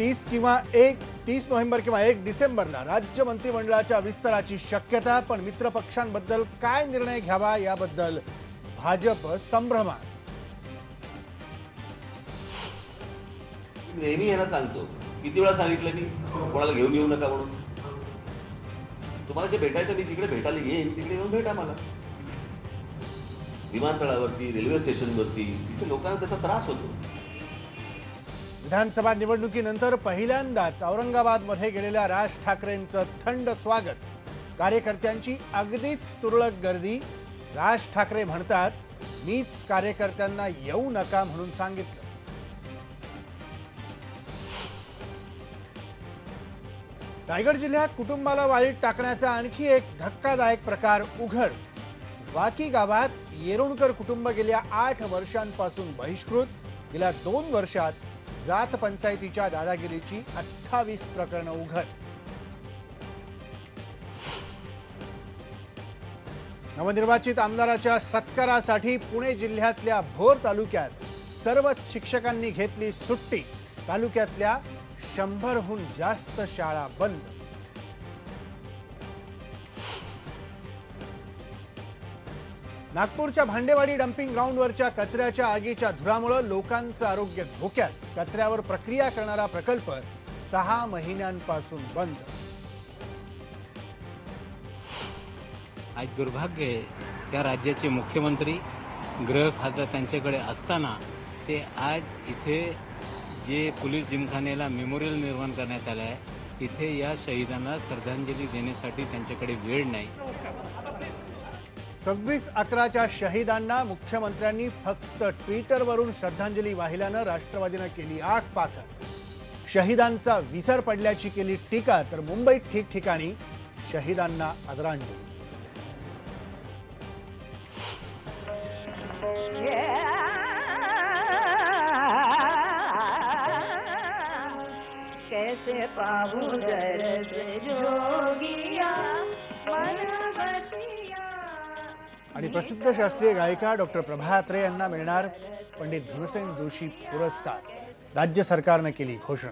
30 November किंवा 1 डिसेंबरला राज्य मंत्रिमंडळाच्या विस्ताराची शक्यता, पण मित्र पक्षांबद्दल काय निर्णय घ्यावा याबद्दल भाजप संभ्रमात. नेहमी यांना सांगतो, किती वेळा सांगितलं मी कोणाला घेऊन येऊ नका म्हणून. तुम्हाला जे भेटायचं मी जिकडे भेटायला येईन तिकडे येऊन भेटा मला. विमानतळावरती, रेल्वे स्टेशनवरती, तिथे लोकांना त्याचा त्रास होतो. विधानसभा निवडणुकीनंतर पहिल्यांदाच औरंगाबादमध्ये गेलेल्या राज ठाकरेंचं थंड स्वागत. कार्यकर्त्यांची अगदीच तुरळक गर्दी. राज ठाकरे म्हणतात, मीच कार्यकर्त्यांना येऊ नका म्हणून सांगितलं. रायगड जिल्ह्यात कुटुंबाला वाळीत टाकण्याचा आणखी एक धक्कादायक प्रकार उघड. वाकी गावात येरुणकर कुटुंब गेल्या 8 वर्षांपासून बहिष्कृत. गेल्या 2 वर्षात जात पंचायतीच्या दादागिरीची 28 प्रकरणं उघड. नवनिर्वाचित आमदाराच्या सत्कारासाठी पुणे जिल्ह्यातल्या भोर तालुक्यात सर्व शिक्षकांनी घेतली सुट्टी. तालुक्यातल्या 100हून जास्त शाळा बंद. नागपूरच्या भांडेवाडी डम्पिंग ग्राउंडवरच्या कचऱ्याच्या आगीच्या धुरामुळे लोकांचं आरोग्य धोक्यात. कचऱ्यावर प्रक्रिया करणारा प्रकल्प 6 महिन्यांपासून बंद. आज दुर्भाग्य आहे, त्या राज्याचे मुख्यमंत्री गृह खातं त्यांच्याकडे असताना ते आज इथे जे पोलीस जिमखान्याला मेमोरियल निर्माण करण्यात आलं आहे, इथे या शहीदांना श्रद्धांजली देण्यासाठी त्यांच्याकडे वेळ नाही. 26/11च्या शहीदांना मुख्यमंत्र्यांनी फक्त ट्विटरवरून श्रद्धांजली वाहिल्यानं राष्ट्रवादीनं केली आगपाखड. शहीदांचा विसर पडल्याची केली टीका, तर मुंबईत ठिकठिकाणी शहीदांना आदरांजली. कैसे पाऊं जैसे जोगिया आणि प्रसिद्ध शास्त्रीय गायिका डॉक्टर प्रभा अत्रे यांना मिळणार पंडित भीमसेन जोशी पुरस्कार. राज्य सरकारने केली घोषणा.